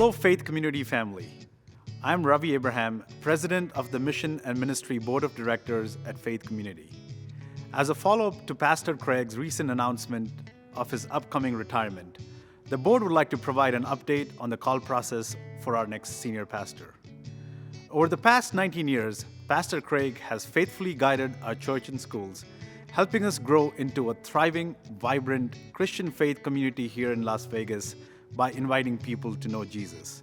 Hello, Faith Community family. I'm Ravi Abraham, President of the Mission and Ministry Board of Directors at Faith Community. As a follow-up to Pastor Craig's recent announcement of his upcoming retirement, the board would like to provide an update on the call process for our next senior pastor. Over the past 19 years, Pastor Craig has faithfully guided our church and schools, helping us grow into a thriving, vibrant Christian faith community here in Las Vegas by inviting people to know Jesus.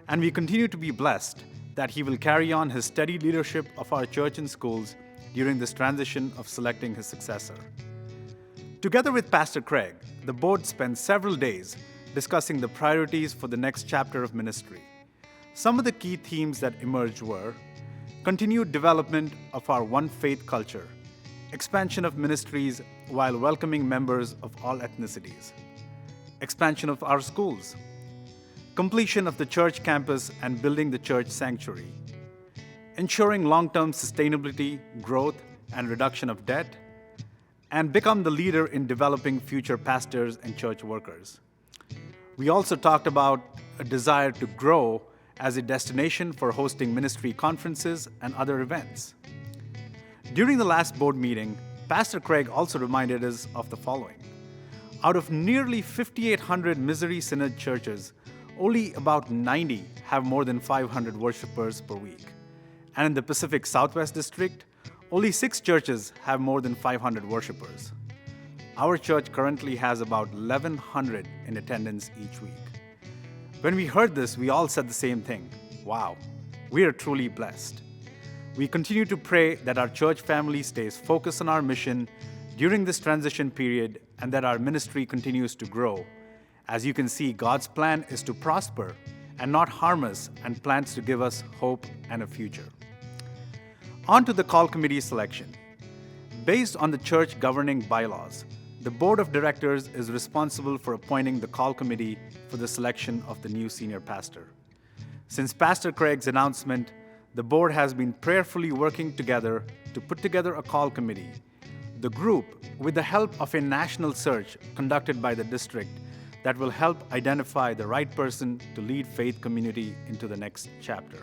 And we continue to be blessed that he will carry on his steady leadership of our church and schools during this transition of selecting his successor. Together with Pastor Craig, the board spent several days discussing the priorities for the next chapter of ministry. Some of the key themes that emerged were continued development of our one faith culture, expansion of ministries while welcoming members of all ethnicities, expansion of our schools, completion of the church campus and building the church sanctuary, ensuring long-term sustainability, growth, and reduction of debt, and become the leader in developing future pastors and church workers. We also talked about a desire to grow as a destination for hosting ministry conferences and other events. During the last board meeting, Pastor Craig also reminded us of the following. Out of nearly 5,800 Missouri Synod churches, only about 90 have more than 500 worshipers per week. And in the Pacific Southwest District, only 6 churches have more than 500 worshipers. Our church currently has about 1,100 in attendance each week. When we heard this, we all said the same thing. Wow, we are truly blessed. We continue to pray that our church family stays focused on our mission during this transition period and that our ministry continues to grow. As you can see, God's plan is to prosper and not harm us and plans to give us hope and a future. On to the call committee selection. Based on the church governing bylaws, the board of directors is responsible for appointing the call committee for the selection of the new senior pastor. Since Pastor Craig's announcement, the board has been prayerfully working together to put together a call committee. The group, with the help of a national search conducted by the district, that will help identify the right person to lead Faith Community into the next chapter.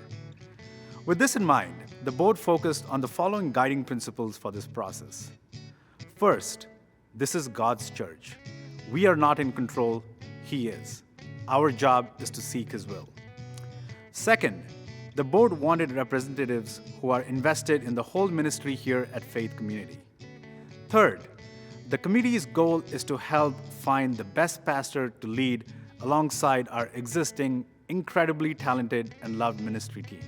With this in mind, the board focused on the following guiding principles for this process. First, this is God's church. We are not in control, He is. Our job is to seek His will. Second, the board wanted representatives who are invested in the whole ministry here at Faith Community. Third, the committee's goal is to help find the best pastor to lead alongside our existing, incredibly talented and loved ministry team.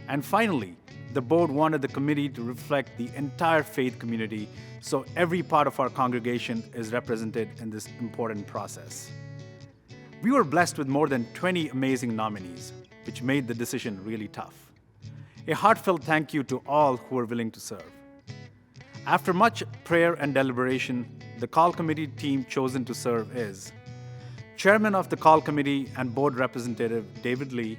And finally, the board wanted the committee to reflect the entire faith community, so every part of our congregation is represented in this important process. We were blessed with more than 20 amazing nominees, which made the decision really tough. A heartfelt thank you to all who are willing to serve. After much prayer and deliberation, the call committee team chosen to serve is Chairman of the call committee and board representative David Lee,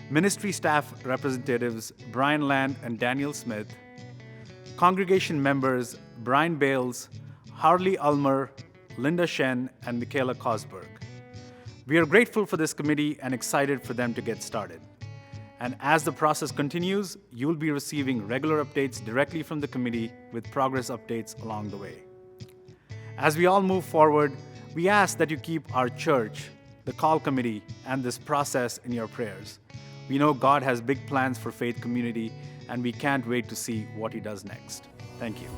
ministry staff representatives Brian Land and Daniel Smith, congregation members Brian Bales, Harley Ulmer, Linda Shen, and Michaela Cosberg. We are grateful for this committee and excited for them to get started. And as the process continues, you will be receiving regular updates directly from the committee with progress updates along the way. As we all move forward, we ask that you keep our church, the call committee, and this process in your prayers. We know God has big plans for Faith Community, and we can't wait to see what He does next. Thank you.